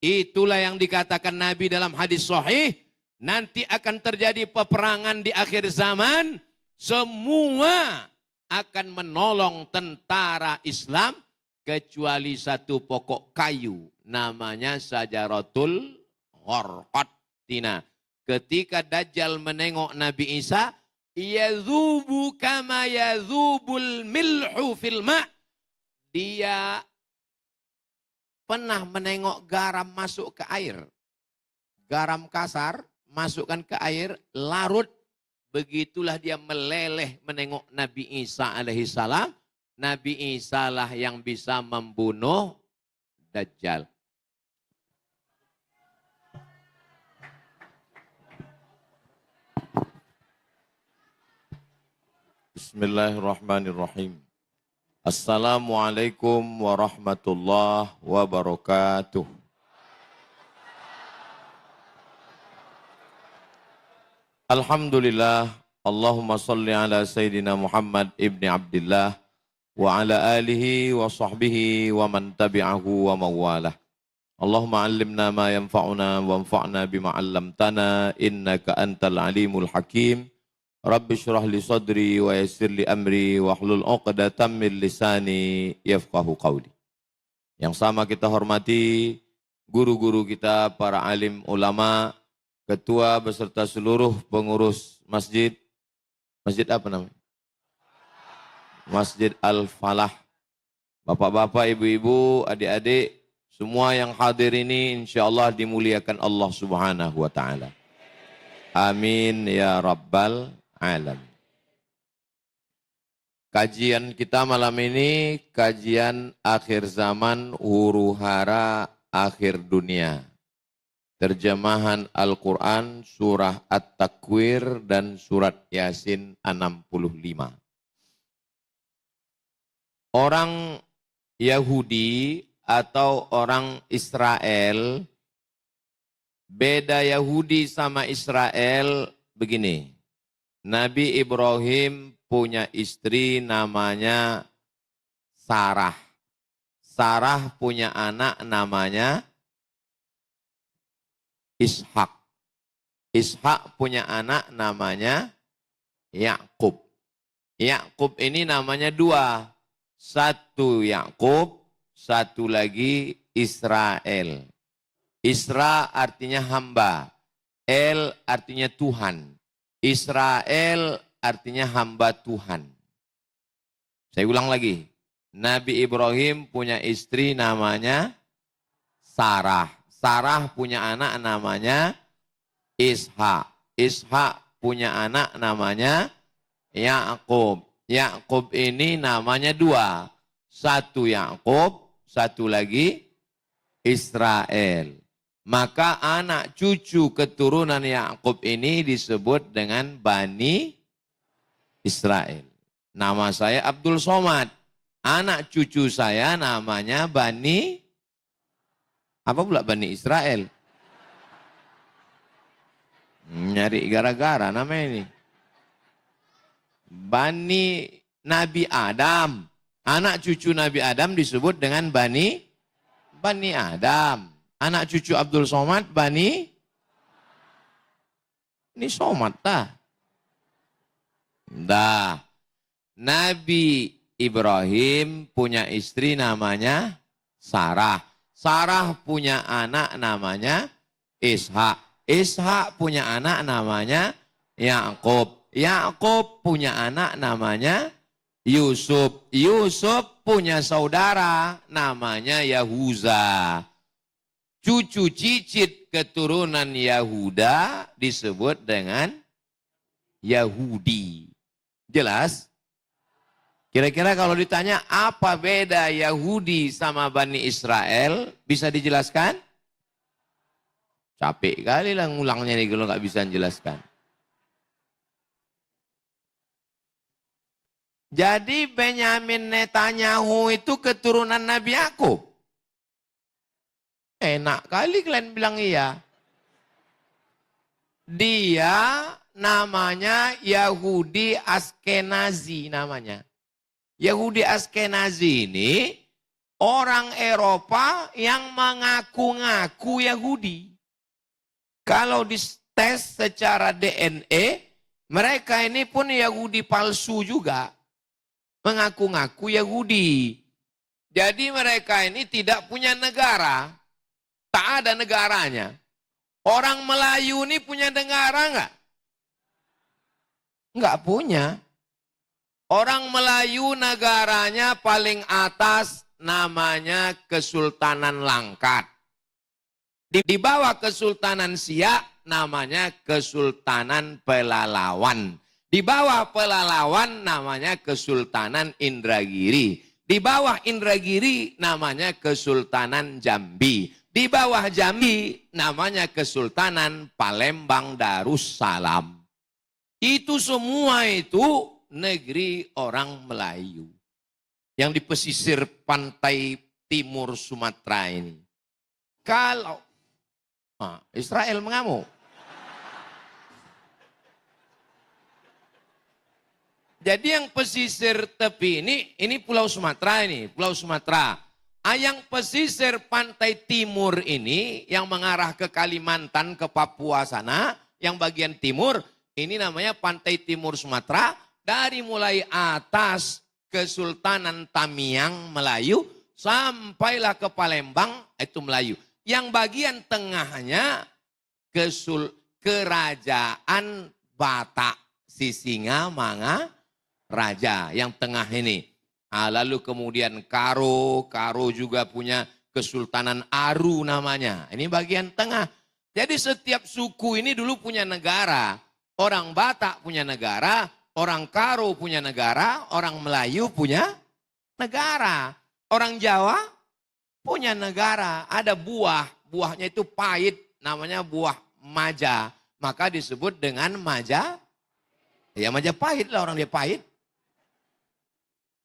Itulah yang dikatakan Nabi dalam hadis sahih. Nanti akan terjadi peperangan di akhir zaman. Semua akan menolong tentara Islam. Kecuali satu pokok kayu. Namanya Sajaratul Gharqatina. Ketika Dajjal menengok Nabi Isa. Yadhubu kama yadhubul milhu fil ma'. Dia pernah menengok garam masuk ke air. Garam kasar masukkan ke air, larut. Begitulah dia meleleh menengok Nabi Isa alaihissalam. Nabi Isa lah yang bisa membunuh Dajjal. Bismillahirrahmanirrahim. Assalamualaikum warahmatullahi wabarakatuh. Alhamdulillah. Allahumma salli ala Sayyidina Muhammad ibni Abdillah. Wa ala alihi wa sahbihi wa man tabi'ahu wa mawalah. Allahumma allimna ma yanfa'una wa anfa'na bima 'allamtana innaka antal alimul hakim. Rabbi syrah li sadri wa yassir li amri wa hlul 'uqdatam min lisani yafqahu qawli. Yang sama kita hormati guru-guru kita, para alim ulama, ketua beserta seluruh pengurus masjid. Masjid apa namanya? Masjid Al-Falah. Bapak-bapak, ibu-ibu, adik-adik, semua yang hadir ini insyaallah dimuliakan Allah Subhanahu wa taala. Amin ya rabbal alamin. Kajian kita malam ini kajian akhir zaman, huru-hara akhir dunia. Terjemahan Al-Quran surah At-Takwir dan surat Yasin 65. Orang Yahudi atau orang Israel, beda Yahudi sama Israel begini. Nabi Ibrahim punya istri namanya Sarah. Sarah punya anak namanya Ishak. Ishak punya anak namanya Yakub. Yakub ini namanya dua. Satu Yakub, satu lagi Israel. Isra artinya hamba. El artinya Tuhan. Israel artinya hamba Tuhan. Saya ulang lagi. Nabi Ibrahim punya istri namanya Sarah. Sarah punya anak namanya Ishak. Ishak punya anak namanya Yakub. Yakub ini namanya dua. Satu Yakub, satu lagi Israel. Maka anak cucu keturunan Yakub ini disebut dengan Bani Israel. Nama saya Abdul Somad. Anak cucu saya namanya Bani, apa pula Bani Israel? Nyari gara-gara namanya ini. Bani Nabi Adam. Anak cucu Nabi Adam disebut dengan Bani Adam. Anak cucu Abdul Somad Bani. Ini Somad dah. Dah. Nabi Ibrahim punya istri namanya Sarah. Sarah punya anak namanya Ishak. Ishak punya anak namanya Yakub. Yakub punya anak namanya Yusuf. Yusuf punya saudara namanya Yahuza. Cucu cicit keturunan Yahuda disebut dengan Yahudi. Jelas? Kira-kira kalau ditanya apa beda Yahudi sama Bani Israel, bisa dijelaskan? Capek kali lah ngulangnya nih kalau nggak bisa menjelaskan. Jadi Benyamin Netanyahu itu keturunan Nabi Yakub. Enak kali kalian bilang iya. Dia namanya Yahudi Askenazi namanya. Yahudi Askenazi ini orang Eropa yang mengaku-ngaku Yahudi. Kalau dites secara DNA, mereka ini pun Yahudi palsu juga. Mengaku-ngaku Yahudi. Jadi mereka ini tidak punya negara. Tak ada negaranya. Orang Melayu ini punya negara enggak? Enggak punya. Orang Melayu negaranya paling atas namanya Kesultanan Langkat. Di bawah Kesultanan Siak namanya Kesultanan Pelalawan. Di bawah Pelalawan namanya Kesultanan Indragiri. Di bawah Indragiri namanya Kesultanan Jambi. Di bawah Jambi namanya Kesultanan Palembang Darussalam. Itu semua itu negeri orang Melayu. Yang di pesisir pantai timur Sumatera ini. Kalau Israel mengamuk. Jadi yang pesisir tepi ini Pulau Sumatera ini, Pulau Sumatera. Yang pesisir pantai timur ini yang mengarah ke Kalimantan, ke Papua sana, yang bagian timur, ini namanya pantai timur Sumatera. Dari mulai atas Kesultanan Tamiang Melayu, sampailah ke Palembang, itu Melayu. Yang bagian tengahnya Kerajaan Batak Sisingamanga Raja, yang tengah ini. Lalu kemudian Karo juga punya Kesultanan Aru namanya. Ini bagian tengah. Jadi setiap suku ini dulu punya negara. Orang Batak punya negara, orang Karo punya negara, orang Melayu punya negara. Orang Jawa punya negara. Ada buahnya itu pahit, namanya buah maja. Maka disebut dengan maja. Ya Majapahit lah, orang dia pahit.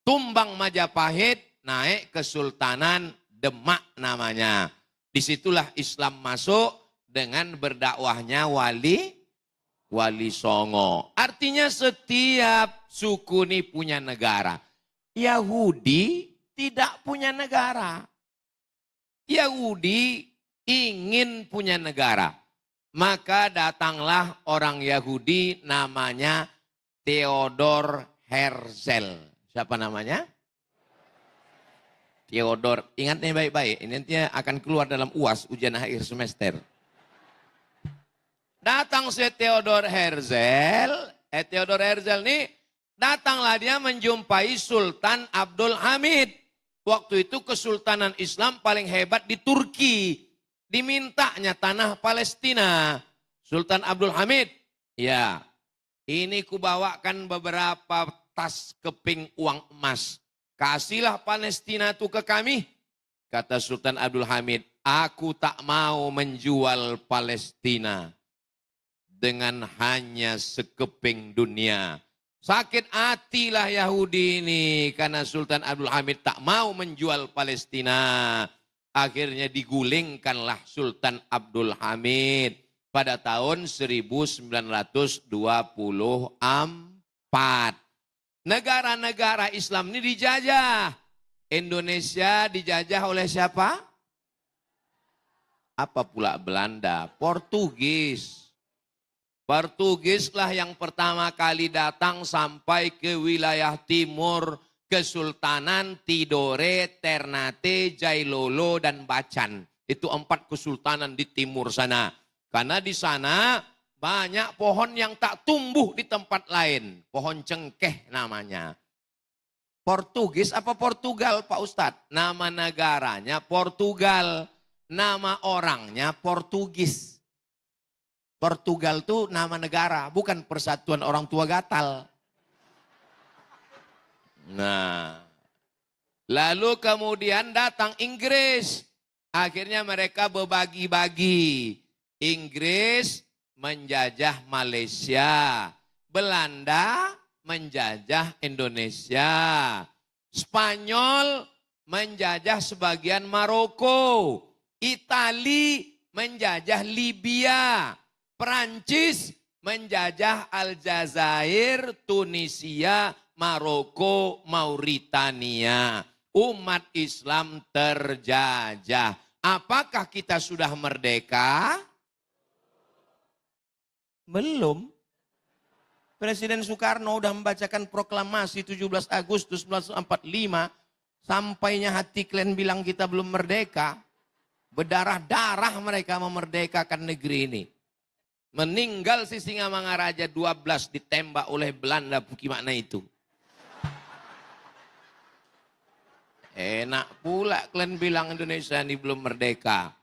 Tumbang Majapahit naik Kesultanan Demak namanya. Disitulah Islam masuk dengan berdakwahnya Wali Songo. Artinya setiap suku ini punya negara. Yahudi tidak punya negara. Yahudi ingin punya negara. Maka datanglah orang Yahudi namanya Theodor Herzl. Siapa namanya? Theodor. Ingat nih baik-baik. Ini nanti akan keluar dalam UAS, ujian akhir semester. Datang si Theodor Herzl. Theodor Herzl ini datanglah dia menjumpai Sultan Abdul Hamid. Waktu itu Kesultanan Islam paling hebat di Turki. Dimintanya tanah Palestina. Sultan Abdul Hamid. Ya, ini kubawakan beberapa tas keping uang emas. Kasihlah Palestina itu ke kami. Kata Sultan Abdul Hamid, aku tak mau menjual Palestina dengan hanya sekeping dunia. Sakit hatilah Yahudi ini karena Sultan Abdul Hamid tak mau menjual Palestina. Akhirnya digulingkanlah Sultan Abdul Hamid pada tahun 1924. Negara-negara Islam ini dijajah. Indonesia dijajah oleh siapa? Apa pula Belanda? Portugis. Portugislah yang pertama kali datang sampai ke wilayah timur Kesultanan Tidore, Ternate, Jailolo, dan Bacan. Itu 4 kesultanan di timur sana. Karena di sana banyak pohon yang tak tumbuh di tempat lain. Pohon cengkeh namanya. Portugis apa Portugal Pak Ustadz? Nama negaranya Portugal. Nama orangnya Portugis. Portugal itu nama negara, bukan persatuan orang tua gatal. Nah, lalu kemudian datang Inggris. Akhirnya mereka berbagi-bagi. Inggris menjajah Malaysia. Belanda menjajah Indonesia. Spanyol menjajah sebagian Maroko. Itali menjajah Libya. Perancis menjajah Aljazair, Tunisia, Maroko, Mauritania. umat Islam terjajah. Apakah kita sudah merdeka? Belum. Presiden Soekarno sudah membacakan proklamasi 17 Agustus 1945. Sampainya hati kalian bilang kita belum merdeka. Berdarah-darah mereka memerdekakan negeri ini. Meninggal si Singamangaraja 12 ditembak oleh Belanda, bagaimana itu? Enak pula kalian bilang Indonesia ini belum merdeka.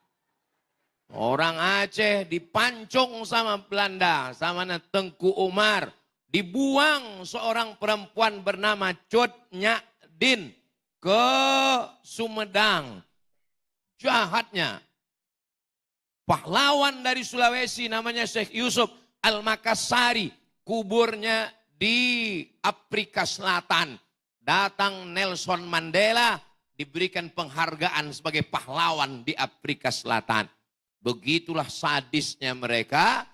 Orang Aceh dipancung sama Belanda, sama Tengku Umar. Dibuang seorang perempuan bernama Cut Nyak Din ke Sumedang. Jahatnya. Pahlawan dari Sulawesi namanya Syekh Yusuf Al-Makassari. Kuburnya di Afrika Selatan. Datang Nelson Mandela, diberikan penghargaan sebagai pahlawan di Afrika Selatan. Begitulah sadisnya mereka.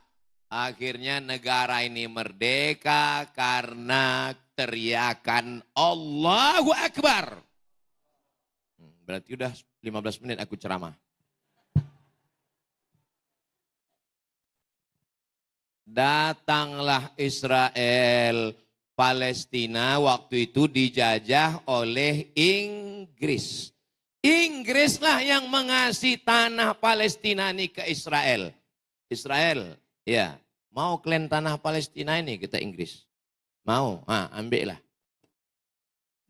Akhirnya negara ini merdeka karena teriakan Allahu Akbar. Berarti udah 15 menit aku ceramah. Datanglah Israel, Palestina waktu itu dijajah oleh Inggris. Inggrislah yang mengasih tanah Palestina ini ke Israel. Israel, ya, mau klaim tanah Palestina ini kata Inggris. Mau, ambillah.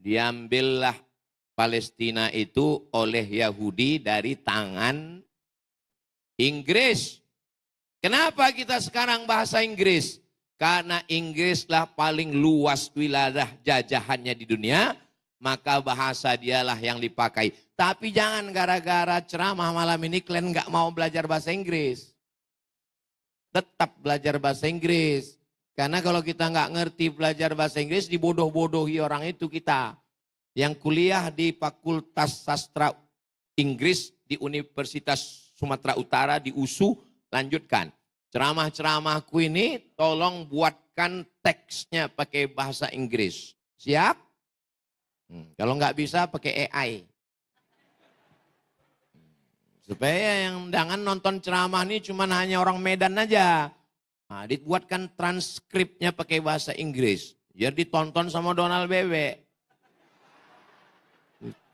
Diambillah Palestina itu oleh Yahudi dari tangan Inggris. Kenapa kita sekarang bahasa Inggris? Karena Inggrislah paling luas wilayah jajahannya di dunia, maka bahasa dialah yang dipakai. Tapi jangan gara-gara ceramah malam ini kalian nggak mau belajar bahasa Inggris. Tetap belajar bahasa Inggris. Karena kalau kita nggak ngerti belajar bahasa Inggris, dibodoh-bodohi orang itu kita. Yang kuliah di Fakultas Sastra Inggris di Universitas Sumatera Utara di USU, lanjutkan. Ceramah-ceramahku ini tolong buatkan teksnya pakai bahasa Inggris. Siap? Kalau nggak bisa pakai AI. Supaya yang jangan nonton ceramah ini cuma hanya orang Medan aja. Nah, dibuatkan transkripnya pakai bahasa Inggris. Biar ditonton sama Donald Bebek.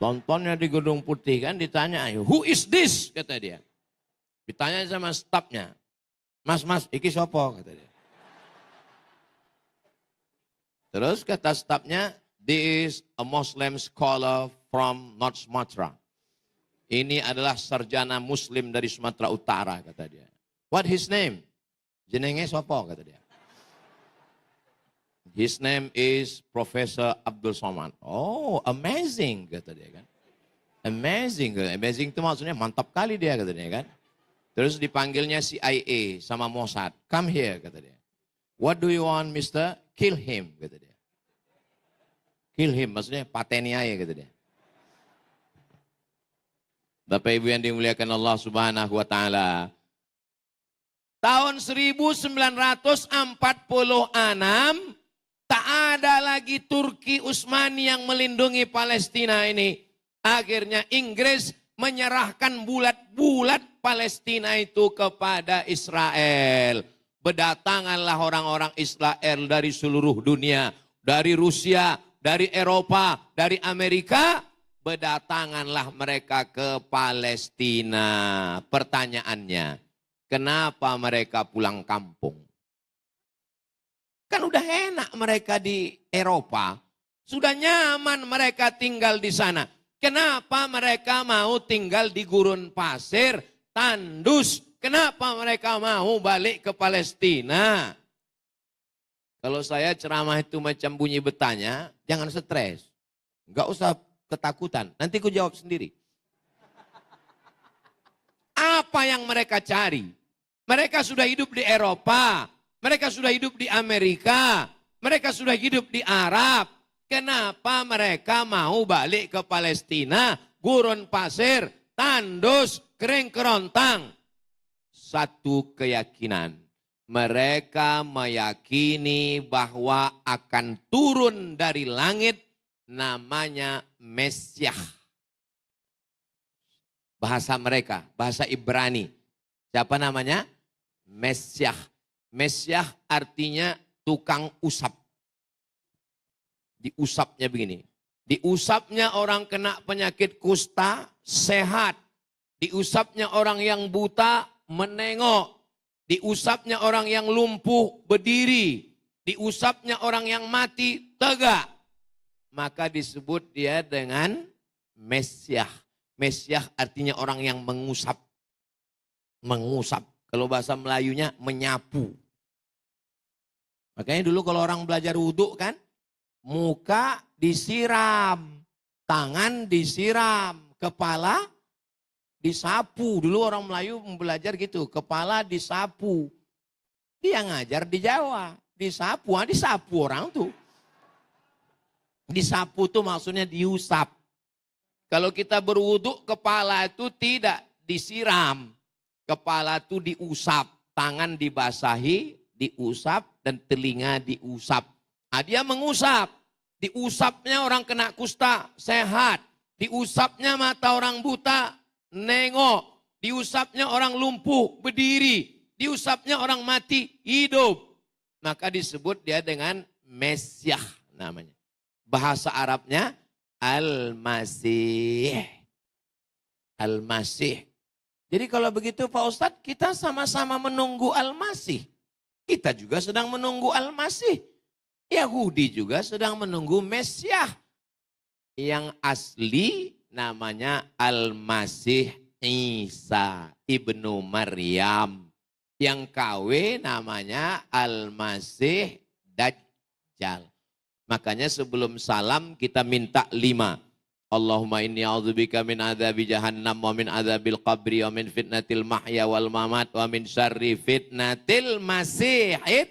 Tontonnya di Gedung Putih kan ditanya, who is this? Kata dia. Ditanya sama stafnya. Mas, iki sopo? Kata dia. Terus kata stafnya, this is a Muslim scholar from North Sumatra. Ini adalah sarjana Muslim dari Sumatera Utara, kata dia. What his name? Jenenge sopo? Kata dia. His name is Professor Abdul Somad. Oh, amazing, kata dia kan. Amazing, amazing itu maksudnya mantap kali dia, kata dia kan. Terus dipanggilnya CIA sama Mossad. Come here, kata dia. What do you want, mister? Kill him, kata dia. Kill him, maksudnya pateni aja, kata dia. Bapak Ibu yang dimuliakan Allah Subhanahu wa Ta'ala. Tahun 1946, tak ada lagi Turki Utsmani yang melindungi Palestina ini. Akhirnya Inggris menyerahkan bulat-bulat Palestina itu kepada Israel. Berdatanganlah orang-orang Israel dari seluruh dunia. Dari Rusia, dari Eropa, dari Amerika. Berdatanganlah mereka ke Palestina. Pertanyaannya, kenapa mereka pulang kampung? Kan udah enak mereka di Eropa. Sudah nyaman mereka tinggal di sana. Kenapa mereka mau tinggal di gurun pasir, tandus? Kenapa mereka mau balik ke Palestina? Kalau saya ceramah itu macam bunyi betanya, jangan stres. Enggak usah ketakutan. Nanti aku jawab sendiri. Apa yang mereka cari? Mereka sudah hidup di Eropa. Mereka sudah hidup di Amerika. Mereka sudah hidup di Arab. Kenapa mereka mau balik ke Palestina? Gurun pasir, tandus, kering kerontang. Satu keyakinan. Mereka meyakini bahwa akan turun dari langit namanya Mesyah. Bahasa mereka, bahasa Ibrani. Siapa namanya? Mesyah. Mesyah artinya tukang usap. Diusapnya begini. Diusapnya orang kena penyakit kusta, sehat. Diusapnya orang yang buta, menengok. Diusapnya orang yang lumpuh, berdiri. Diusapnya orang yang mati, tegak. Maka disebut dia dengan Mesyah. Mesyah artinya orang yang mengusap. Mengusap. Kalau bahasa Melayunya menyapu. Makanya dulu kalau orang belajar wudhu kan, muka disiram, tangan disiram, kepala disapu. Dulu orang Melayu belajar gitu, kepala disapu. Dia ngajar di Jawa, disapu orang tuh. Disapu tuh maksudnya diusap. Kalau kita berwudhu, kepala itu tidak disiram. Kepala itu diusap, tangan dibasahi, diusap, dan telinga diusap. Nah, dia mengusap. Diusapnya orang kena kusta, sehat. Diusapnya mata orang buta, nengok. Diusapnya orang lumpuh, berdiri. Diusapnya orang mati, hidup. Maka disebut dia dengan Mesyah namanya. Bahasa Arabnya Al-Masih. Al-Masih. Jadi kalau begitu Pak Ustadz, kita sama-sama menunggu Al-Masih. Kita juga sedang menunggu Al-Masih. Yahudi juga sedang menunggu Mesyah. Yang asli namanya Al-Masih Isa ibnu Maryam. Yang KW namanya Al-Masih Dajjal. Makanya sebelum salam kita minta 5. Allahumma inni a'udzubika min adzabi jahannam wa min adzabil qabri wa min fitnatil mahya wal mamat wa min syarri fitnatil masihid.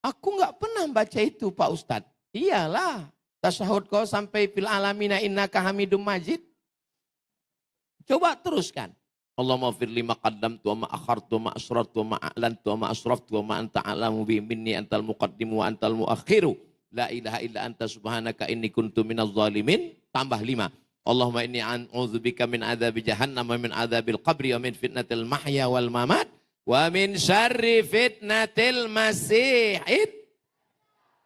Aku enggak pernah baca itu Pak Ustadz. Iyalah, tasyahud kau sampai fil alamina innaka hamidum majid. Coba teruskan. Allahumma firli ma qaddamtu wa ma akhartu wa ma asrartu wa ma a'lantu wa ma asraftu wa ma anta a'lamu bi minni antal muqaddimu wa antal muakhiru. La ilaha illa anta subhanaka inni kuntu minaz zalimin. Tambah 5. Allahumma inni a'udzubika min adzabi jahannam wa min adzabil qabri wa min fitnatil mahya wal mamat wa min syarri fitnatil masihid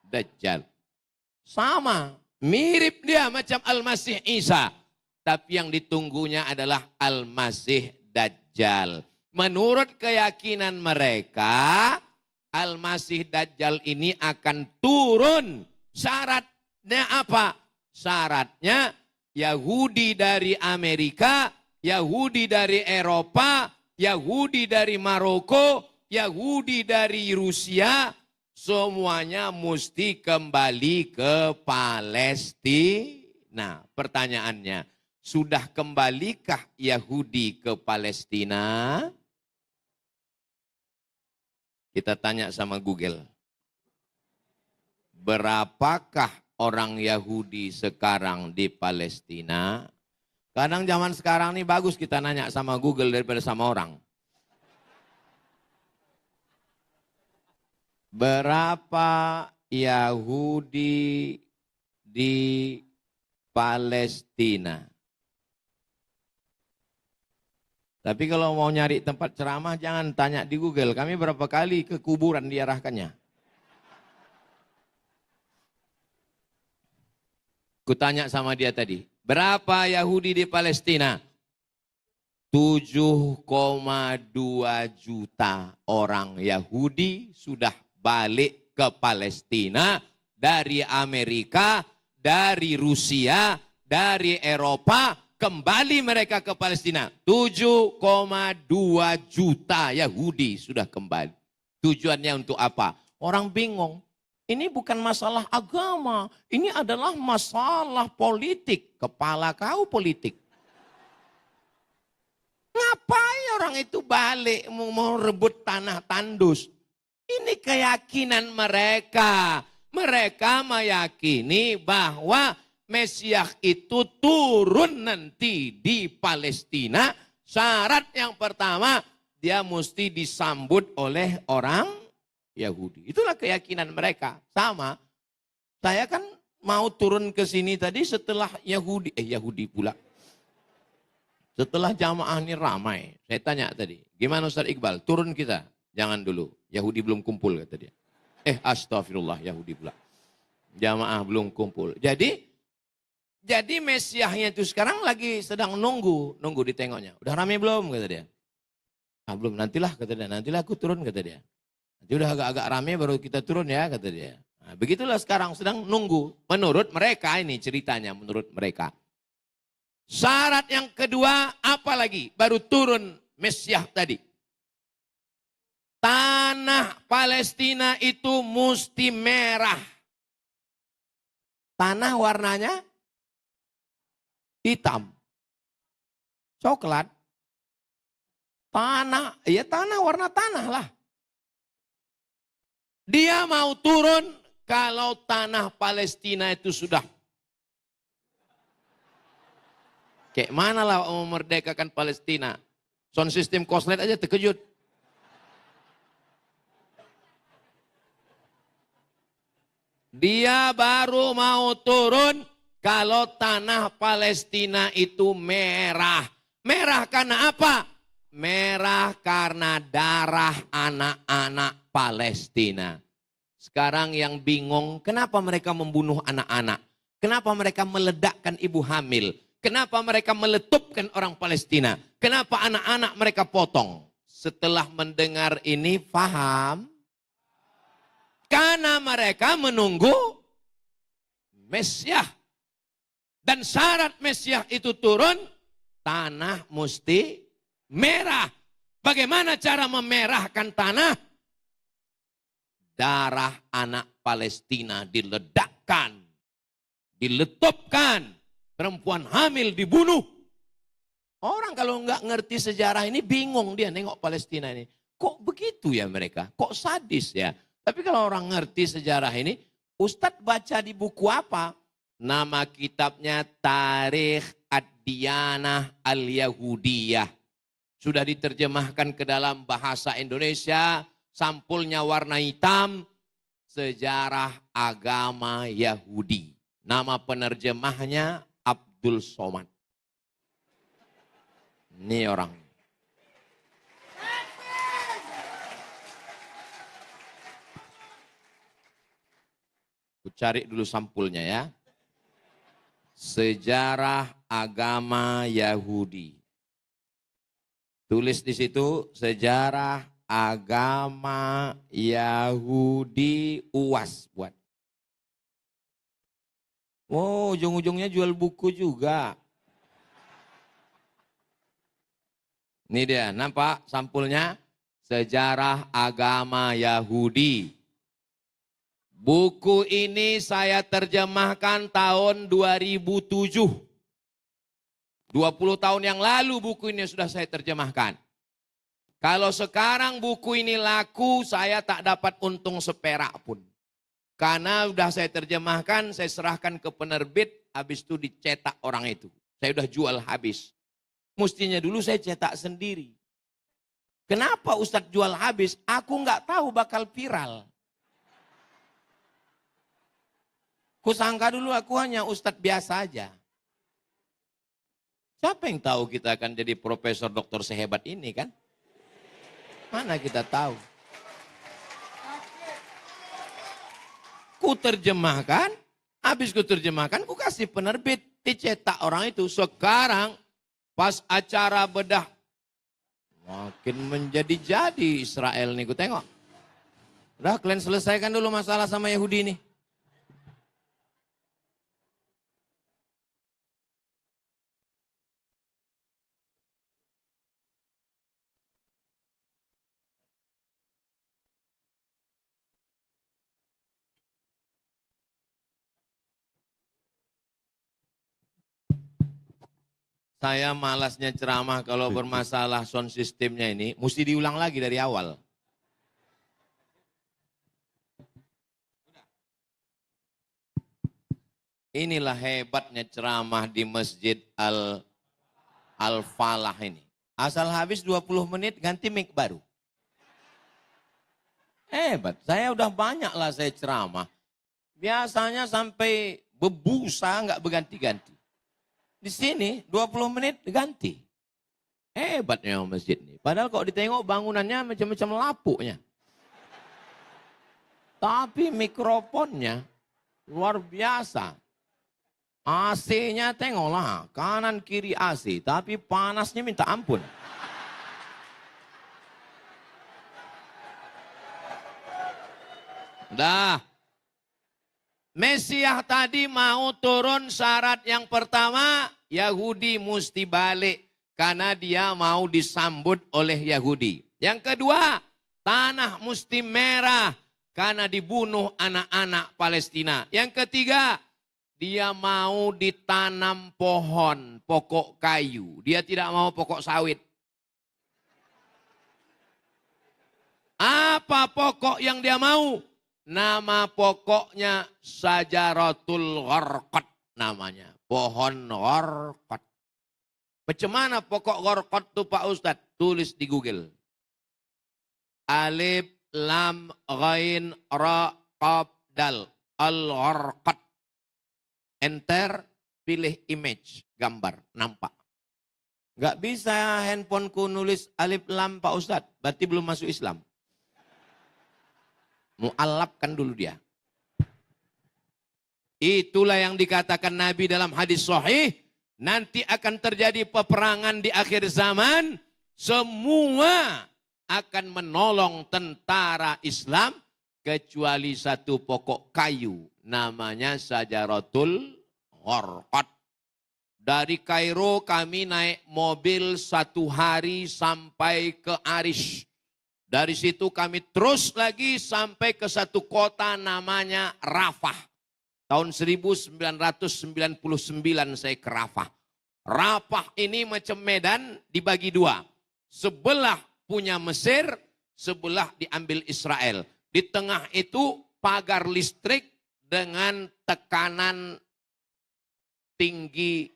dajjal. Sama, mirip dia macam Al-Masih Isa. Tapi yang ditunggunya adalah Al-Masih Dajjal. Menurut keyakinan mereka, Al-Masih Dajjal ini akan turun. Syaratnya apa? Syaratnya Yahudi dari Amerika, Yahudi dari Eropa, Yahudi dari Maroko, Yahudi dari Rusia, semuanya mesti kembali ke Palestina. Nah, pertanyaannya, sudah kembalikah Yahudi ke Palestina? Kita tanya sama Google. Berapakah orang Yahudi sekarang di Palestina? Kadang zaman sekarang ini bagus kita nanya sama Google daripada sama orang. Berapa Yahudi di Palestina? Tapi kalau mau nyari tempat ceramah jangan tanya di Google. Kami berapa kali ke kuburan diarahkannya. Kutanya sama dia tadi. Berapa Yahudi di Palestina? 7,2 juta orang Yahudi sudah balik ke Palestina. Dari Amerika, dari Rusia, dari Eropa. Kembali mereka ke Palestina. 7,2 juta Yahudi sudah kembali. Tujuannya untuk apa? Orang bingung. Ini bukan masalah agama. Ini adalah masalah politik. Kepala kau politik. Ngapain orang itu balik mau rebut tanah tandus? Ini keyakinan mereka. Mereka meyakini bahwa Mesias itu turun nanti di Palestina. Syarat yang pertama, dia mesti disambut oleh orang Yahudi. Itulah keyakinan mereka. Sama, saya kan mau turun ke sini tadi setelah Yahudi pula. Setelah jamaah ini ramai, saya tanya tadi, gimana Ustaz Iqbal, turun kita? Jangan dulu, Yahudi belum kumpul kata dia. Astagfirullah, Yahudi pula. Jamaah belum kumpul. Jadi Mesiahnya itu sekarang lagi sedang nunggu ditengoknya. Udah ramai belum kata dia. Belum, nantilah kata dia, nantilah aku turun kata dia. Nanti udah agak-agak ramai baru kita turun ya kata dia. Nah, begitulah sekarang sedang nunggu. Menurut mereka ini ceritanya, menurut mereka. Syarat yang kedua apa lagi? Baru turun Mesiah tadi. Tanah Palestina itu mesti merah. Tanah warnanya hitam. Coklat. Tanah warna tanah lah. Dia mau turun kalau tanah Palestina itu sudah. Kayak mana lah memerdekakan Palestina. Sound system koslet aja terkejut. Dia baru mau turun kalau tanah Palestina itu merah. Merah karena apa? Merah karena darah anak-anak Palestina. Sekarang yang bingung, kenapa mereka membunuh anak-anak? Kenapa mereka meledakkan ibu hamil? Kenapa mereka meletupkan orang Palestina? Kenapa anak-anak mereka potong? Setelah mendengar ini, paham? Karena mereka menunggu Mesiah. Dan syarat Mesiah itu turun, tanah mesti merah. Bagaimana cara memerahkan tanah? Darah anak Palestina diledakkan, diletupkan, perempuan hamil dibunuh. Orang kalau nggak ngerti sejarah ini bingung dia nengok Palestina ini. Kok begitu ya mereka? Kok sadis ya? Tapi kalau orang ngerti sejarah ini, Ustadz baca di buku apa? Nama kitabnya Tarikh Ad-Diyanah Al-Yahudiyah. Sudah diterjemahkan ke dalam bahasa Indonesia, sampulnya warna hitam, sejarah agama Yahudi. Nama penerjemahnya Abdul Somad. Ini orang. Aku cari dulu sampulnya ya. Sejarah agama Yahudi. Tulis di situ sejarah agama Yahudi UAS buat. Oh, ujung-ujungnya jual buku juga. Ini dia, nampak sampulnya? Sejarah agama Yahudi. Buku ini saya terjemahkan tahun 2007. 20 tahun yang lalu buku ini sudah saya terjemahkan. Kalau sekarang buku ini laku, saya tak dapat untung seperak pun. Karena sudah saya terjemahkan, saya serahkan ke penerbit, habis itu dicetak orang itu. Saya sudah jual habis. Mestinya dulu saya cetak sendiri. Kenapa Ustadz jual habis? Aku nggak tahu bakal viral. Kusangka dulu aku hanya Ustadz biasa aja. Siapa yang tahu kita akan jadi profesor doktor sehebat ini kan? Mana kita tahu. Ku terjemahkan, habis ku terjemahkan, ku kasih penerbit, dicetak orang itu. Sekarang pas acara bedah, makin menjadi-jadi Israel nih, ku tengok. Udah kalian selesaikan dulu masalah sama Yahudi nih. Saya malasnya ceramah kalau bermasalah sound systemnya ini, mesti diulang lagi dari awal. Inilah hebatnya ceramah di Masjid Al-Falah ini. Asal habis 20 menit ganti mic baru. Hebat, saya udah banyak lah saya ceramah. Biasanya sampai Bebusa nggak berganti-ganti. Di sini 20 menit ganti. Hebatnya masjid ini. Padahal kalau ditengok bangunannya macam-macam lapuknya. Tapi mikrofonnya luar biasa. AC-nya tengoklah, kanan kiri AC. Tapi panasnya minta ampun. Dah. Mesiah tadi mau turun, syarat yang pertama, Yahudi mesti balik. Karena dia mau disambut oleh Yahudi. Yang kedua, tanah mesti merah. Karena dibunuh anak-anak Palestina. Yang ketiga, dia mau ditanam pohon, pokok kayu. Dia tidak mau pokok sawit. Apa pokok yang dia mau? Nama pokoknya Sajaratul Gharqad namanya. Pohon gharqad. Macam mana pokok gharqad itu Pak Ustadz? Tulis di Google. Alif, lam, ghain, ra, qaf, dal. Al-gharqad. Enter, pilih image, gambar, nampak. Nggak bisa handphoneku nulis alif lam Pak Ustadz. Berarti belum masuk Islam. Mu'allabkan dulu dia. Itulah yang dikatakan Nabi dalam hadis sahih. Nanti akan terjadi peperangan di akhir zaman. Semua akan menolong tentara Islam. Kecuali satu pokok kayu. Namanya Sajaratul Gharqad. Dari Kairo kami naik mobil 1 hari sampai ke Arish. Dari situ kami terus lagi sampai ke satu kota namanya Rafah. Tahun 1999 saya ke Rafah. Rafah ini macam Medan dibagi 2. Sebelah punya Mesir, sebelah diambil Israel. Di tengah itu pagar listrik dengan tekanan tinggi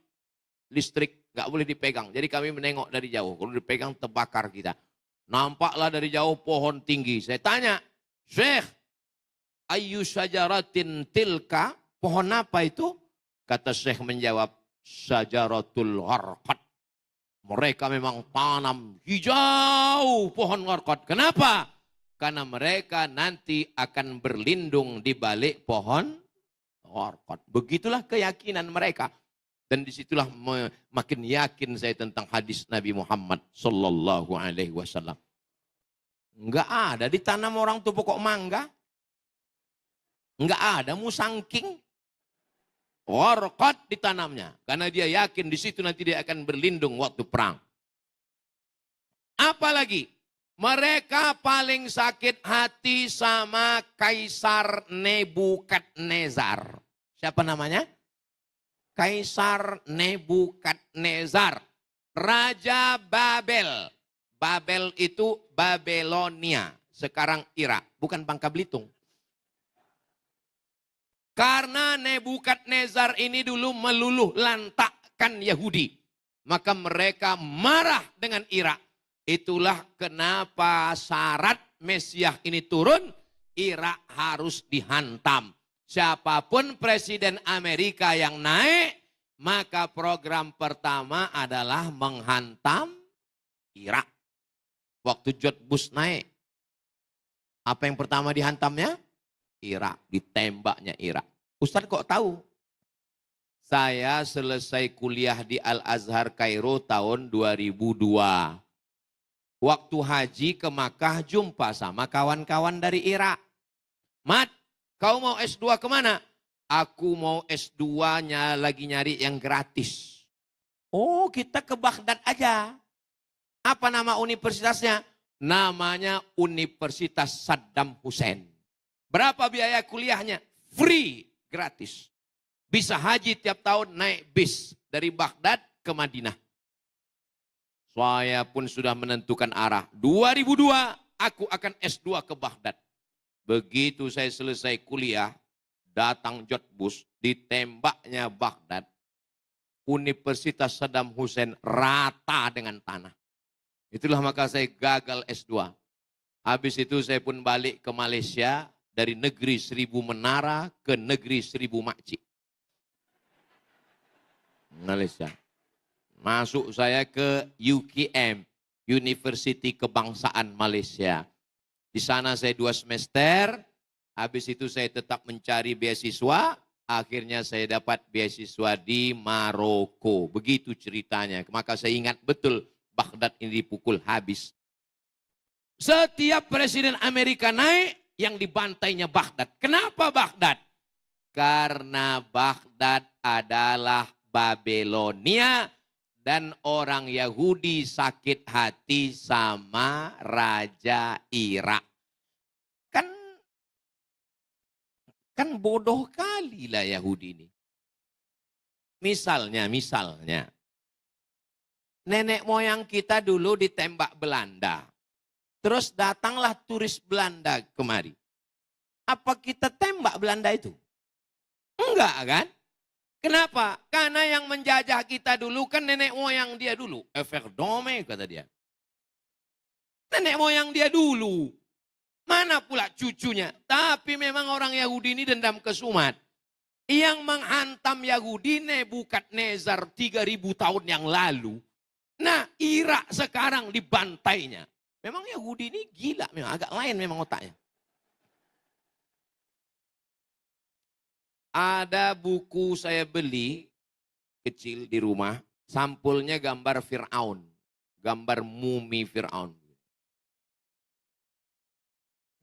listrik. Nggak boleh dipegang. Jadi kami menengok dari jauh. Kalau dipegang terbakar kita. Nampaklah dari jauh pohon tinggi. Saya tanya, Syekh, ayu syajaratin tilka, pohon apa itu? Kata Syekh menjawab, Sajaratul Gharqad. Mereka memang tanam hijau pohon gharqad. Kenapa? Karena mereka nanti akan berlindung di balik pohon gharqad. Begitulah keyakinan mereka. Dan disitulah makin yakin saya tentang hadis Nabi Muhammad Sallallahu Alaihi Wasallam. Enggak ada ditanam orang tuh pokok mangga. Enggak ada musangking. Gharqad ditanamnya. Karena dia yakin di situ nanti dia akan berlindung waktu perang. Apalagi mereka paling sakit hati sama Kaisar Nebukadnezar. Siapa namanya? Kaisar Nebukadnezar, Raja Babel. Babel itu Babelonia, sekarang Irak, bukan Bangka Belitung. Karena Nebukadnezar ini dulu meluluh lantakkan Yahudi, maka mereka marah dengan Irak. Itulah kenapa syarat Mesiah ini turun, Irak harus dihantam. Siapapun presiden Amerika yang naik, maka program pertama adalah menghantam Irak. Waktu George Bush naik, apa yang pertama dihantamnya? Irak, ditembaknya Irak. Ustadz kok tahu? Saya selesai kuliah di Al-Azhar Kairo tahun 2002. Waktu haji ke Makkah jumpa sama kawan-kawan dari Irak. Mat, kau mau S2 kemana? Aku mau S2-nya lagi nyari yang gratis. Oh, kita ke Baghdad aja. Apa nama universitasnya? Namanya Universitas Saddam Hussein. Berapa biaya kuliahnya? Free, gratis. Bisa haji tiap tahun naik bis dari Baghdad ke Madinah. Saya pun sudah menentukan arah. 2002 aku akan S2 ke Baghdad. Begitu saya selesai kuliah, datang George Bush, ditembaknya Baghdad. Universitas Saddam Hussein rata dengan tanah. Itulah maka saya gagal S2. Habis itu saya pun balik ke Malaysia, dari negeri 1000 menara ke negeri 1000 makcik. Malaysia. Masuk saya ke UKM, University Kebangsaan Malaysia. Di sana saya 2 semester, habis itu saya tetap mencari beasiswa, akhirnya saya dapat beasiswa di Maroko. Begitu ceritanya, maka saya ingat betul Baghdad ini dipukul habis. Setiap presiden Amerika naik, yang dibantainya Baghdad. Kenapa Baghdad? Karena Baghdad adalah Babelonia dan orang Yahudi sakit hati sama Raja Irak. Kan bodoh kali lah Yahudi ini. Misalnya, nenek moyang kita dulu ditembak Belanda. Terus datanglah turis Belanda kemari. Apa kita tembak Belanda itu? Enggak kan? Kenapa? Karena yang menjajah kita dulu kan nenek moyang dia dulu. Everdome kata dia. Nenek moyang dia dulu. Mana pula cucunya? Tapi memang orang Yahudi ini dendam kesumat. Yang menghantam Yahudi Nebukadnezar 3000 tahun yang lalu. Nah, Irak sekarang dibantainya. Memang Yahudi ini gila, memang agak lain memang otaknya. Ada buku saya beli kecil di rumah, sampulnya gambar Fir'aun, gambar mumi Fir'aun.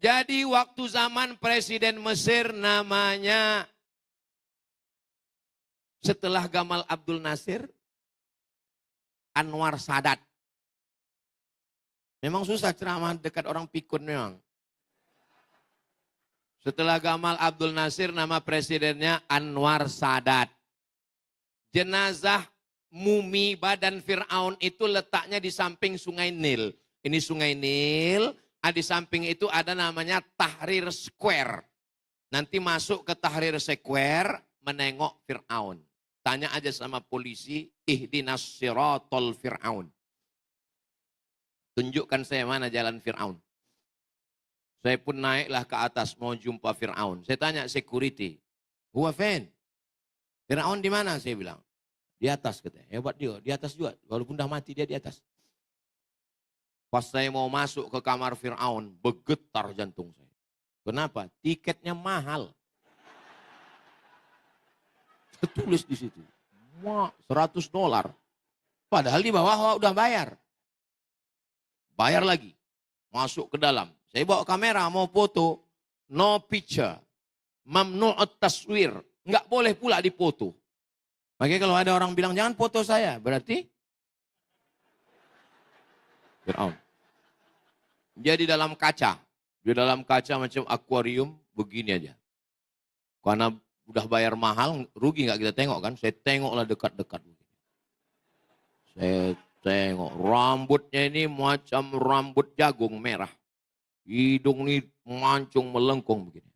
Jadi waktu zaman Presiden Mesir namanya setelah Gamal Abdul Nasir, Anwar Sadat. Memang susah ceramah dekat orang pikun memang. Setelah Gamal Abdul Nasir nama presidennya Anwar Sadat. Jenazah mumi badan Fir'aun itu letaknya di samping Sungai Nil. Ini Sungai Nil, di samping itu ada namanya Tahrir Square. Nanti masuk ke Tahrir Square menengok Fir'aun. Tanya aja sama polisi, ihdinas siratal Fir'aun. Tunjukkan saya mana jalan Fir'aun. Saya pun naiklah ke atas mau jumpa Fir'aun. Saya tanya security, huwa fen? Fir'aun di mana? Saya bilang, di atas katanya. Hebat dia, di atas juga. Walaupun dah mati dia di atas. Pas saya mau masuk ke kamar Fir'aun, bergetar jantung saya. Kenapa? Tiketnya mahal. Tertulis di situ. $100. Padahal di bawah udah bayar. Bayar lagi. Masuk ke dalam. Saya bawa kamera mau foto. No picture. Mamnu'ut taswir. Enggak boleh pula dipoto. Makanya kalau ada orang bilang jangan foto saya. Berarti Fir'aun. Dia di dalam kaca. Di dalam kaca macam akuarium begini aja. Karena udah bayar mahal, rugi nggak kita tengok kan? Saya tengoklah dekat-dekat. Saya tengok rambutnya ini macam rambut jagung merah. Hidung ini mancung melengkung begini.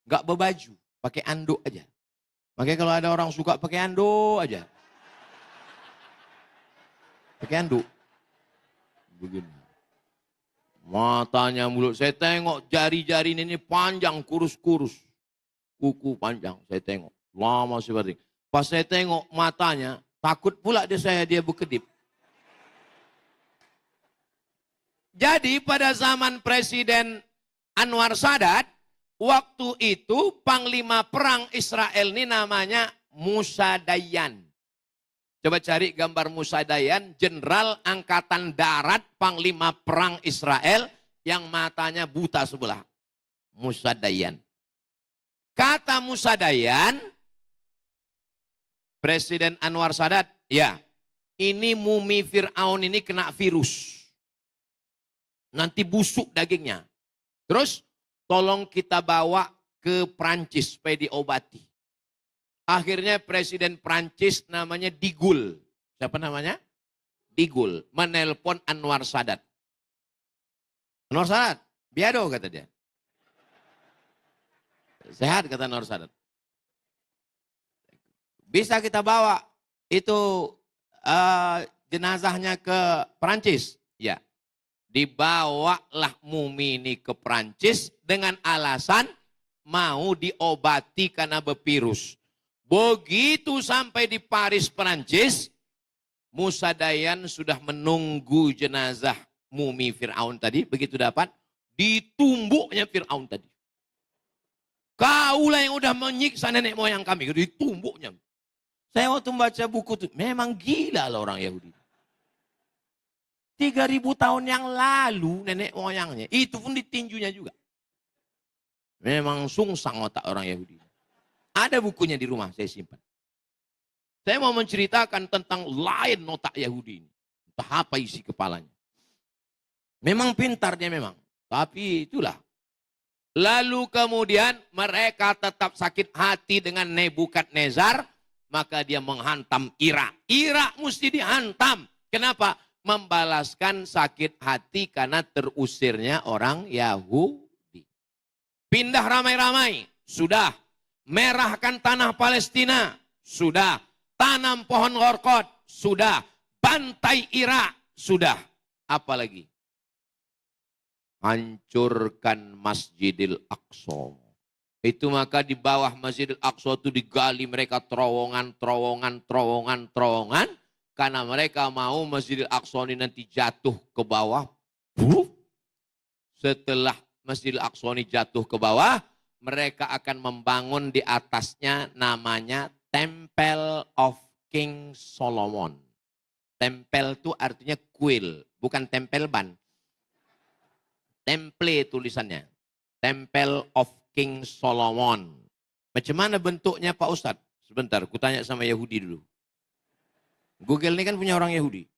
Nggak berbaju, pakai anduk aja. Makanya kalau ada orang suka pakai anduk aja. Pakai anduk. Begini. Matanya mulut. Saya tengok jari-jari ini panjang, kurus-kurus. Kuku panjang, saya tengok. Lama seperti. Pas saya tengok matanya, takut pula dia berkedip. Jadi pada zaman Presiden Anwar Sadat, waktu itu Panglima Perang Israel ini namanya Musa Dayan. Coba cari gambar Musa Dayan, Jenderal Angkatan Darat Panglima Perang Israel yang matanya buta sebelah. Musa Dayan. Kata Musa Dayan, Presiden Anwar Sadat, ya ini mumi Fir'aun ini kena virus. Nanti busuk dagingnya. Terus tolong kita bawa ke Prancis supaya diobati. Akhirnya Presiden Prancis namanya De Gaulle. Siapa namanya? De Gaulle. Menelpon Anwar Sadat. Anwar Sadat, biado kata dia. Sehat kata Anwar Sadat. Bisa kita bawa itu jenazahnya ke Prancis? Ya. Dibawalah mumi ini ke Prancis dengan alasan mau diobati karena bervirus. Begitu sampai di Paris, Perancis, Musa Dayan sudah menunggu jenazah mumi Fir'aun tadi. Begitu dapat, ditumbuknya Fir'aun tadi. Kaulah yang udah menyiksa nenek moyang kami, ditumbuknya. Saya waktu membaca buku itu, memang gila lah orang Yahudi. 3.000 tahun yang lalu nenek moyangnya, itu pun ditinjunya juga. Memang sungsang otak orang Yahudi. Ada bukunya di rumah, saya simpan. Saya mau menceritakan tentang lain otak Yahudi ini. Entah apa isi kepalanya. Memang pintar dia memang. Tapi itulah. Lalu kemudian mereka tetap sakit hati dengan Nebukadnezar. Maka dia menghantam Irak. Irak mesti dihantam. Kenapa? Membalaskan sakit hati karena terusirnya orang Yahudi. Pindah ramai-ramai. Sudah. Merahkan tanah Palestina. Sudah. Tanam pohon orkod. Sudah. Bantai Irak. Sudah. Apalagi? Hancurkan Masjidil Aqsa. Itu maka di bawah Masjidil Aqsa itu digali mereka terowongan. Karena mereka mau Masjidil Aqsa ini nanti jatuh ke bawah. Setelah Masjidil Aqsa ini jatuh ke bawah, mereka akan membangun di atasnya namanya Temple of King Solomon. Tempel itu artinya kuil, bukan tempel ban. Temple tulisannya. Temple of King Solomon. Macam mana bentuknya Pak Ustadz? Sebentar, ku tanya sama Yahudi dulu. Google ini kan punya orang Yahudi.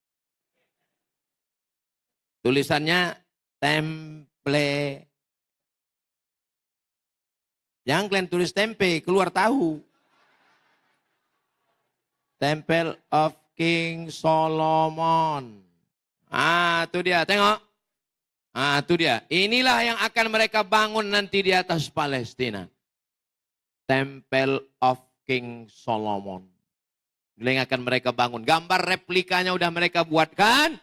Tulisannya temple. Jangan kalian tulis tempe, keluar tahu. Temple of King Solomon. Ah, itu dia, tengok. Ah, itu dia. Inilah yang akan mereka bangun nanti di atas Palestina. Temple of King Solomon. Ini yang akan mereka bangun. Gambar replikanya udah mereka buatkan.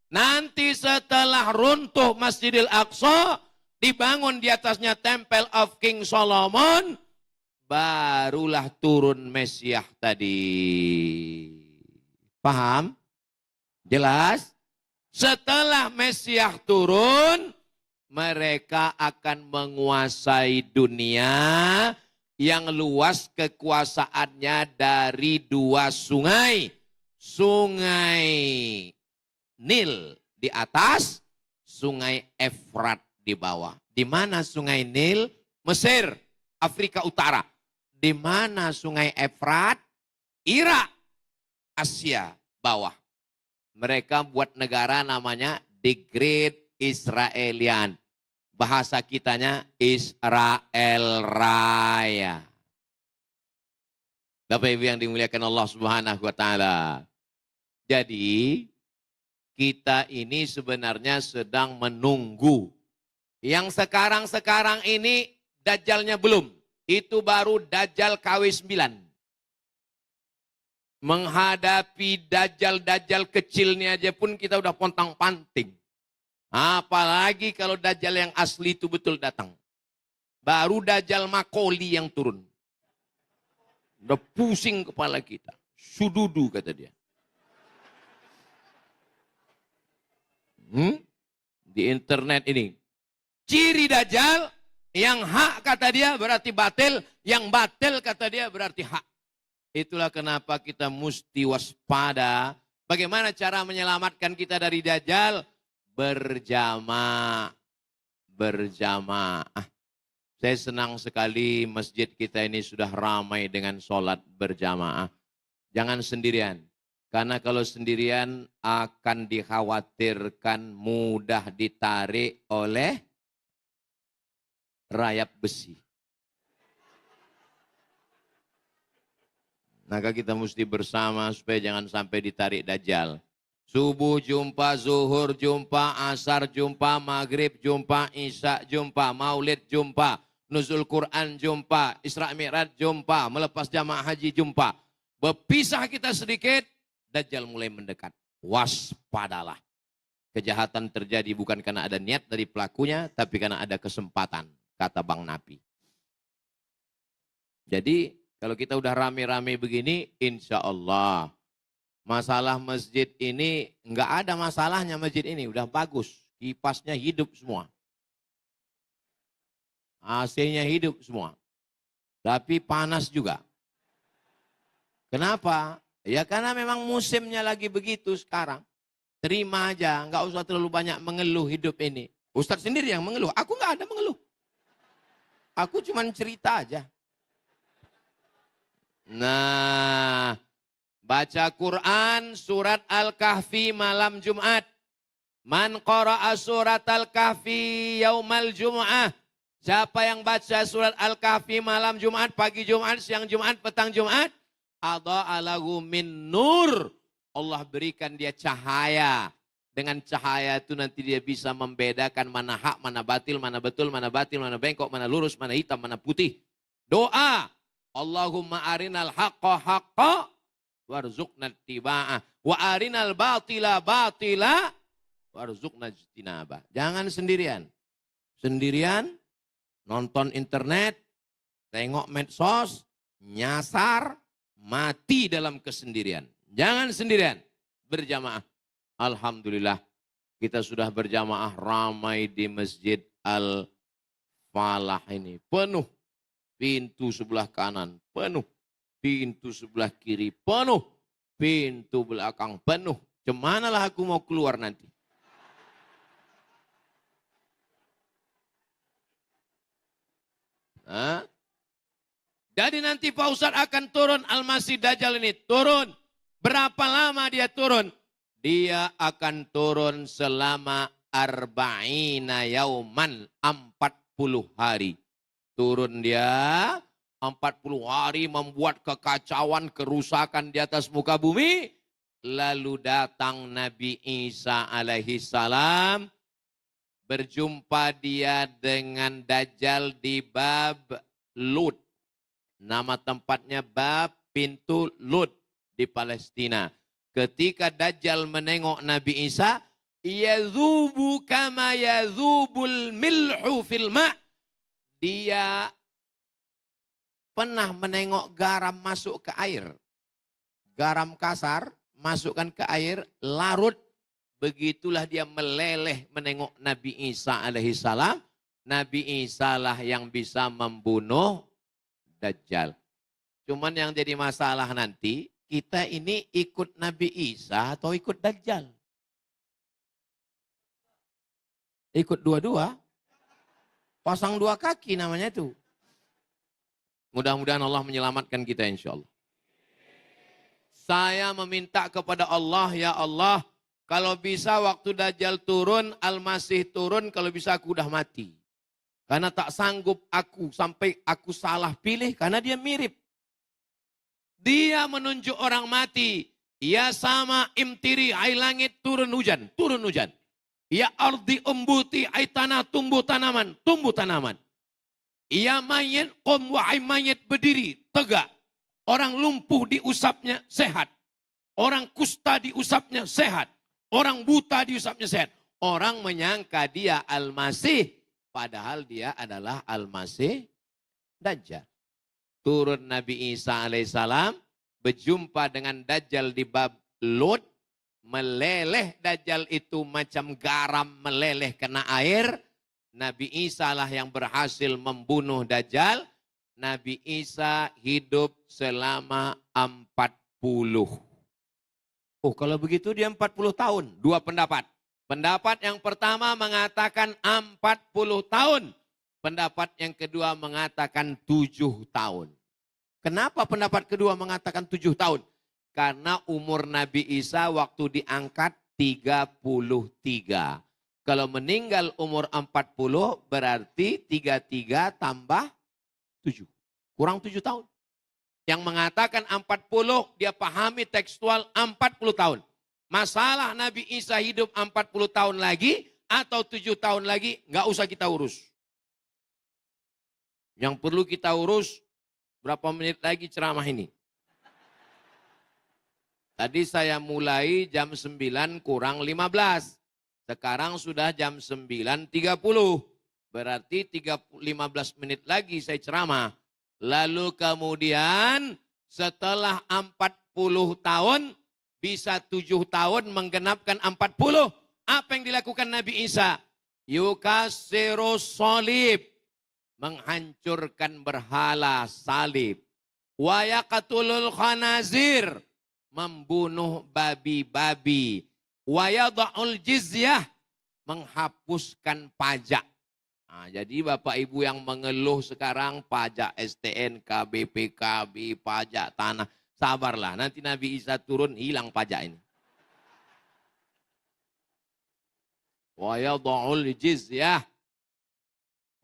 Nanti setelah runtuh Masjidil Aqsa, dibangun di atasnya Temple of King Solomon, barulah turun Mesias tadi. Paham? Jelas? Setelah Mesias turun, mereka akan menguasai dunia yang luas kekuasaannya dari 2 sungai. Sungai Nil di atas, Sungai Efrat di bawah. Di mana Sungai Nil? Mesir, Afrika Utara. Di mana Sungai Efrat? Irak, Asia bawah. Mereka buat negara namanya The Great Israelian. Bahasa kitanya Israel Raya. Bapak Ibu yang dimuliakan Allah Subhanahu wa taala. Jadi kita ini sebenarnya sedang menunggu. Yang sekarang ini Dajjalnya belum. Itu baru Dajjal KW9. Menghadapi Dajjal kecilnya aja pun kita udah pontang-panting. Apalagi kalau Dajjal yang asli itu betul datang. Baru Dajjal Makoli yang turun. Udah pusing kepala kita. Sududu kata dia. Di internet ini. Ciri Dajjal, yang hak kata dia berarti batil, yang batil kata dia berarti hak. Itulah kenapa kita mesti waspada. Bagaimana cara menyelamatkan kita dari Dajjal? Berjamaah. Saya senang sekali masjid kita ini sudah ramai dengan sholat berjamaah. Jangan sendirian. Karena kalau sendirian akan dikhawatirkan mudah ditarik oleh rayap besi. Maka kita mesti bersama supaya jangan sampai ditarik Dajjal. Subuh jumpa, zuhur jumpa, asar jumpa, maghrib jumpa, isya jumpa, maulid jumpa, nuzul Quran jumpa, Isra Mi'raj jumpa, melepas jamaah haji jumpa. Berpisah kita sedikit, Dajjal mulai mendekat. Waspadalah. Kejahatan terjadi bukan karena ada niat dari pelakunya, tapi karena ada kesempatan, kata Bang Napi. Jadi Kalau kita udah rame-rame begini, insya Allah. Masalah masjid ini, nggak ada masalahnya masjid ini, udah bagus. Kipasnya hidup semua. AC-nya hidup semua. Tapi panas juga. Kenapa? Ya karena memang musimnya lagi begitu sekarang. Terima aja, nggak usah terlalu banyak mengeluh hidup ini. Ustadz sendiri yang mengeluh, aku nggak ada mengeluh. Aku cuma cerita aja. Nah, baca Quran surat Al-Kahfi malam Jumat. Man qara'a surat Al-Kahfi yaumal Jum'ah. Siapa yang baca surat Al-Kahfi malam Jumat, pagi Jumat, siang Jumat, petang Jumat. Adha'a lahu min nur. Allah berikan dia cahaya. Dengan cahaya itu nanti dia bisa membedakan mana hak, mana batil, mana betul, mana batil, mana bengkok, mana lurus, mana hitam, mana putih. Doa. Allahumma arinal haqqa haqqa warzuqna ittiba'ah. Wa arinal batila batila warzuqna ijtinabah. Jangan sendirian. Sendirian, nonton internet, tengok medsos, nyasar, mati dalam kesendirian. Jangan sendirian, berjamaah. Alhamdulillah, kita sudah berjamaah ramai di Masjid Al-Falah ini. Penuh, pintu sebelah kanan penuh, pintu sebelah kiri penuh, pintu belakang penuh. Cemanalah aku mau keluar nanti. Hah? Jadi nanti Pak Ustadz akan turun, Al-Masih Dajjal ini turun. Berapa lama dia turun? Dia akan turun selama arba'ina yauman, 40 hari. Turun dia 40 hari membuat kekacauan, kerusakan di atas muka bumi. Lalu datang Nabi Isa alaihi salam. Berjumpa dia dengan Dajjal di Bab Lut. Nama tempatnya Bab Pintu Lut di Palestina. Ketika Dajjal menengok Nabi Isa, yazubu kama yazubul milhu fil ma'. Dia pernah menengok garam masuk ke air. Garam kasar masukkan ke air, larut. Begitulah dia meleleh menengok Nabi Isa alaihi salam. Nabi Isa lah yang bisa membunuh Dajjal. Cuman yang jadi masalah nanti, kita ini ikut Nabi Isa atau ikut Dajjal? Ikut dua-dua. Pasang dua kaki namanya itu. Mudah-mudahan Allah menyelamatkan kita insya Allah. Saya meminta kepada Allah, ya Allah, kalau bisa waktu Dajjal turun, Al-Masih turun, kalau bisa aku udah mati. Karena tak sanggup aku sampai aku salah pilih karena dia mirip. Dia menunjuk orang mati. Ya sama imtiri, ai langit turun hujan, turun hujan. Ya ardi umbuti, ai tanah tumbuh tanaman, tumbuh tanaman. Ya mayit, qom wa ai mayit berdiri, tegak. Orang lumpuh diusapnya sehat. Orang kusta diusapnya sehat. Orang buta diusapnya sehat. Orang menyangka dia Al-Masih, padahal dia adalah Al-Masih Dajjal. Turun Nabi Isa alaihissalam, berjumpa dengan Dajjal di Bab Lut, meleleh Dajjal itu macam garam meleleh kena air. Nabi Isa lah yang berhasil membunuh Dajjal. Nabi Isa hidup selama 40. Oh, kalau begitu dia 40 tahun. Dua pendapat. Pendapat yang pertama mengatakan 40 tahun. Pendapat yang kedua mengatakan 7 tahun. Kenapa pendapat kedua mengatakan 7 tahun? Karena umur Nabi Isa waktu diangkat 33. Kalau meninggal umur 40 berarti 33 tambah 7. Kurang 7 tahun. Yang mengatakan 40 dia pahami tekstual 40 tahun. Masalah Nabi Isa hidup 40 tahun lagi atau 7 tahun lagi nggak usah kita urus. Yang perlu kita urus berapa menit lagi ceramah ini. Tadi saya mulai jam 9 kurang 15. Sekarang sudah jam 9.30. Berarti 15 menit lagi saya ceramah. Lalu kemudian setelah 40 tahun, bisa 7 tahun menggenapkan 40. Apa yang dilakukan Nabi Isa? Yukasiru solib. Menghancurkan berhala salib. Wa yaqtulul khanazir. Membunuh babi-babi. Wa yada'ul jizyah. Menghapuskan pajak. Nah, jadi Bapak Ibu yang mengeluh sekarang pajak STNK, BPKB, pajak tanah. Sabarlah, nanti Nabi Isa turun hilang pajak ini. Wa yada'ul jizyah.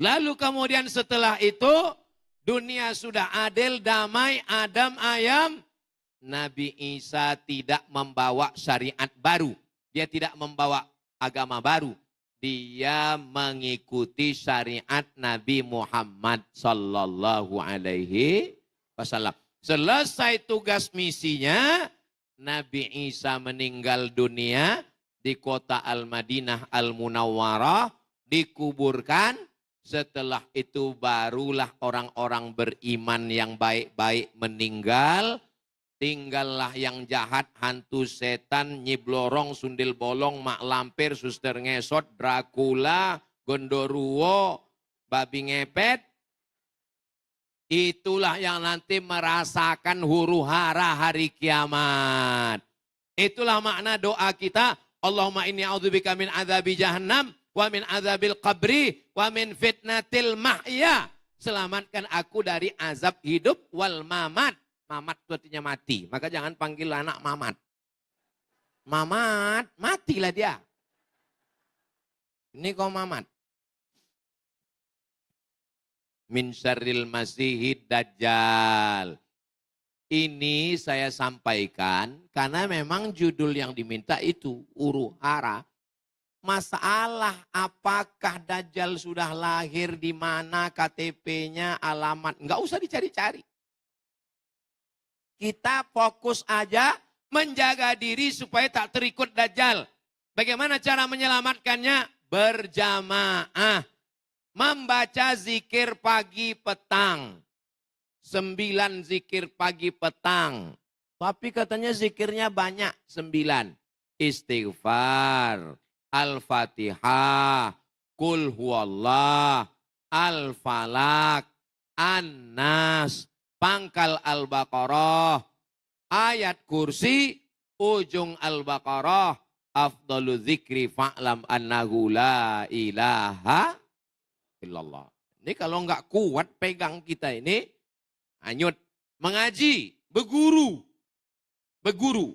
Lalu kemudian setelah itu dunia sudah adil, damai, adem, ayam. Nabi Isa tidak membawa syariat baru. Dia tidak membawa agama baru. Dia mengikuti syariat Nabi Muhammad sallallahu alaihi wasallam. Selesai tugas misinya, Nabi Isa meninggal dunia di kota Al-Madinah Al-Munawwarah, dikuburkan. Setelah itu barulah orang-orang beriman yang baik-baik meninggal. Tinggallah yang jahat, hantu setan, nyiblorong, sundil bolong, mak lampir, suster ngesot, Dracula, gondoruo, babi ngepet. Itulah yang nanti merasakan huru hara hari kiamat. Itulah makna doa kita. Allahumma inni a'udzubika min adzabi jahannam, wa min adzabil qabri, wa min fitnatil mahya. Selamatkan aku dari azab hidup wal mamat. Mamat itu artinya mati. Maka jangan panggil anak mamat. Mamat, matilah dia. Ini kau mamat. Min syarril masihid dajjal. Ini saya sampaikan karena memang judul yang diminta itu huru hara. Masalah apakah Dajjal sudah lahir di mana, KTP-nya, alamat. Enggak usah dicari-cari. Kita fokus aja menjaga diri supaya tak terikut Dajjal. Bagaimana cara menyelamatkannya? Berjamaah. Membaca zikir pagi petang. 9 zikir pagi petang. Tapi katanya zikirnya banyak. 9. Istighfar. Al-Fatihah. Qul huwallah. Al-Falak. An-Nas. Pangkal Al-Baqarah, ayat kursi, ujung Al-Baqarah, afdalu dzikri fa'lam annahu la ilaha illallah. Ini kalau enggak kuat pegang kita ini, hanyut. Mengaji, berguru. Berguru.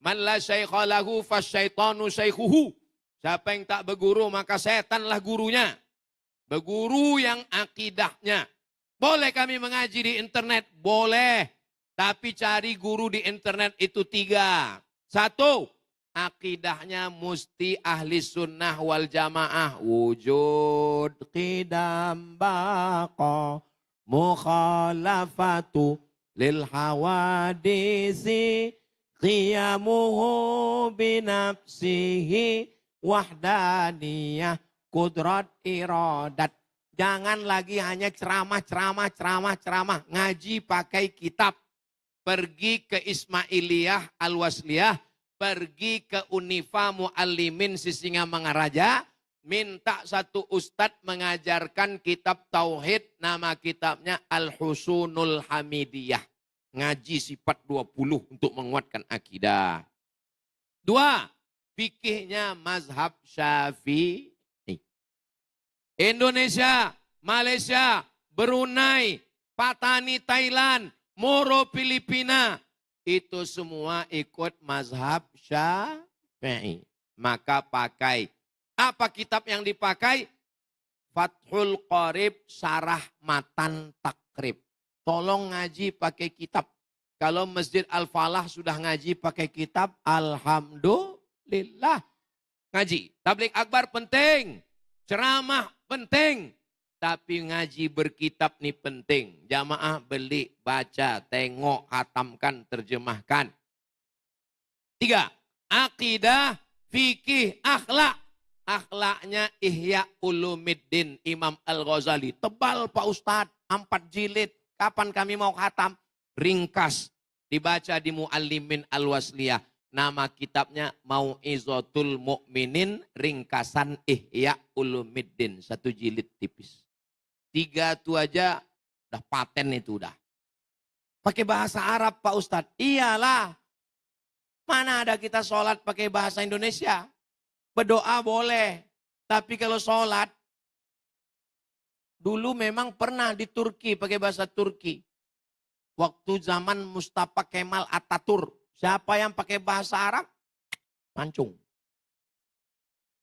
Man la syaikha lahu fasyaitanu syaikhuhu. Siapa yang tak berguru maka setanlah gurunya. Berguru yang akidahnya. Boleh kami mengaji di internet? Boleh. Tapi cari guru di internet itu 3. 1, akidahnya mesti ahli sunnah wal jamaah. Wujud qidam baqa mukhalafatu lil hawadisi qiyamuhu binafsihi wahdaniyah kudrat iradat. Jangan lagi hanya ceramah. Ngaji pakai kitab. Pergi ke Ismailiyah Al-Wasliyah. Pergi ke Unifa Muallimin Sisingamangaraja. Minta satu ustadz mengajarkan kitab Tauhid. Nama kitabnya Al-Husunul Hamidiyah. Ngaji sifat 20 untuk menguatkan akidah. 2. Fikihnya mazhab Syafi'i. Indonesia, Malaysia, Brunei, Patani Thailand, Moro Filipina. Itu semua ikut mazhab Syafi'i. Maka pakai. Apa kitab yang dipakai? Fathul Qorib, Syarah Matan Takrib. Tolong ngaji pakai kitab. Kalau Masjid Al-Falah sudah ngaji pakai kitab, alhamdulillah. Ngaji. Tabligh akbar penting. Ceramah penting. Tapi ngaji berkitab nih penting. Jamaah beli, baca, tengok, hatamkan, terjemahkan. 3. Akidah, fikih, akhlak. Akhlaknya Ihya Ulumiddin Imam Al-Ghazali. Tebal Pak Ustadz, 4 jilid. Kapan kami mau khatam? Ringkas. Dibaca di Muallimin Al-Wasliyah. Nama kitabnya Mau'izatul Mu'minin Ringkasan Ihya Ulumuddin. 1 jilid tipis. 3 itu aja udah paten itu udah. Pakai bahasa Arab Pak Ustadz. Iyalah. Mana ada kita sholat pakai bahasa Indonesia? Berdoa boleh. Tapi kalau sholat. Dulu memang pernah di Turki pakai bahasa Turki. Waktu zaman Mustafa Kemal Atatürk. Siapa yang pakai bahasa Arab? Mancung.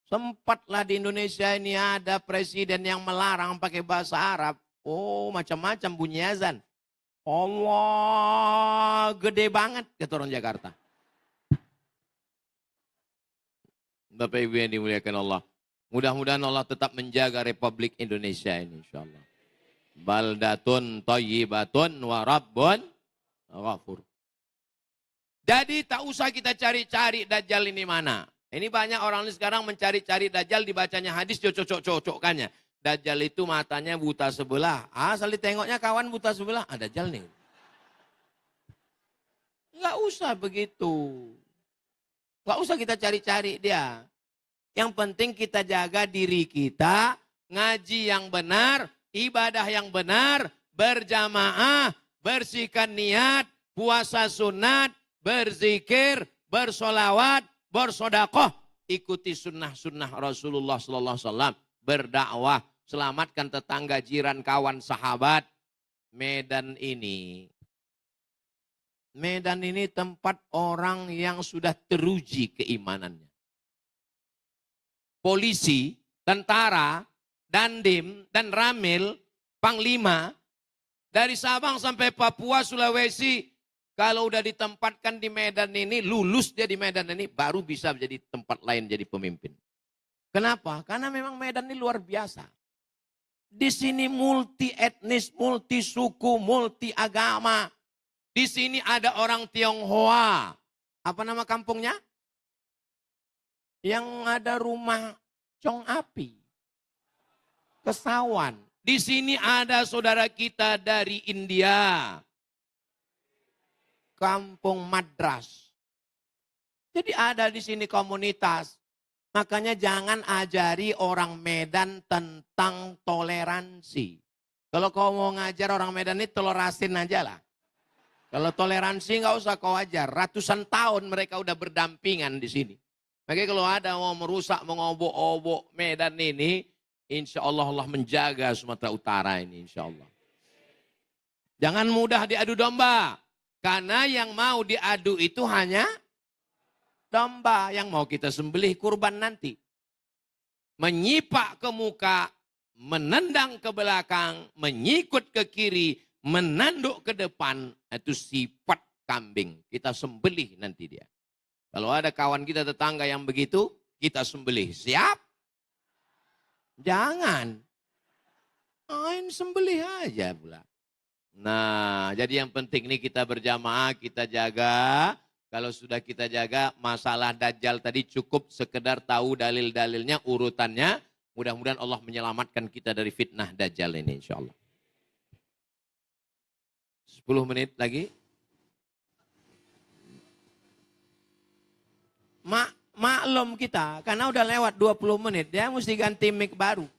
Sempatlah di Indonesia ini ada presiden yang melarang pakai bahasa Arab. Oh, macam-macam bunyi azan. Allah, gede banget, kata orang Jakarta. Bapak Ibu yang dimuliakan Allah. Mudah-mudahan Allah tetap menjaga Republik Indonesia ini, insyaAllah. Baldatun thayyibatun wa rabbun ghafur. Jadi tak usah kita cari-cari Dajjal ini mana. Ini banyak orang sekarang mencari-cari Dajjal, dibacanya hadis, cocok-cocokkannya. Dajjal itu matanya buta sebelah. Asal ditengoknya kawan buta sebelah, ada Dajjal nih. Nggak usah begitu. Nggak usah kita cari-cari dia. Yang penting kita jaga diri kita, ngaji yang benar, ibadah yang benar, berjamaah, bersihkan niat, puasa sunat, berzikir, bersolawat, bersodakoh, ikuti sunnah-sunnah Rasulullah SAW, berdakwah, selamatkan tetangga, jiran, kawan, sahabat. Medan ini tempat orang yang sudah teruji keimanannya. Polisi, tentara, dandim, dan ramil, panglima, dari Sabang sampai Papua, Sulawesi, kalau udah ditempatkan di Medan ini, lulus dia di Medan ini, baru bisa menjadi tempat lain jadi pemimpin. Kenapa? Karena memang Medan ini luar biasa. Di sini multi etnis, multi suku, multi agama. Di sini ada orang Tionghoa. Apa nama kampungnya? Yang ada rumah Cong Api. Kesawan. Di sini ada saudara kita dari India. Kampung Madras. Jadi ada di sini komunitas. Makanya jangan ajari orang Medan tentang toleransi. Kalau kau mau ngajar orang Medan ini telur asin aja lah. Kalau toleransi nggak usah kau ajar. Ratusan tahun mereka udah berdampingan di sini. Makanya kalau ada mau merusak, mengobok-obok Medan ini, insya Allah Allah menjaga Sumatera Utara ini, insya Allah. Jangan mudah diadu domba. Karena yang mau diadu itu hanya domba yang mau kita sembelih kurban nanti. Menyipak ke muka, menendang ke belakang, menyikut ke kiri, menanduk ke depan, itu sifat kambing. Kita sembelih nanti dia. Kalau ada kawan kita tetangga yang begitu, kita sembelih. Siap? Jangan. Main sembelih aja pula. Nah, jadi yang penting ini kita berjamaah, kita jaga. Kalau sudah kita jaga, masalah Dajjal tadi cukup sekedar tahu dalil-dalilnya, urutannya. Mudah-mudahan Allah menyelamatkan kita dari fitnah Dajjal ini, insya Allah. 10 menit lagi. Maklum kita, karena udah lewat 20 menit, dia mesti ganti mic baru.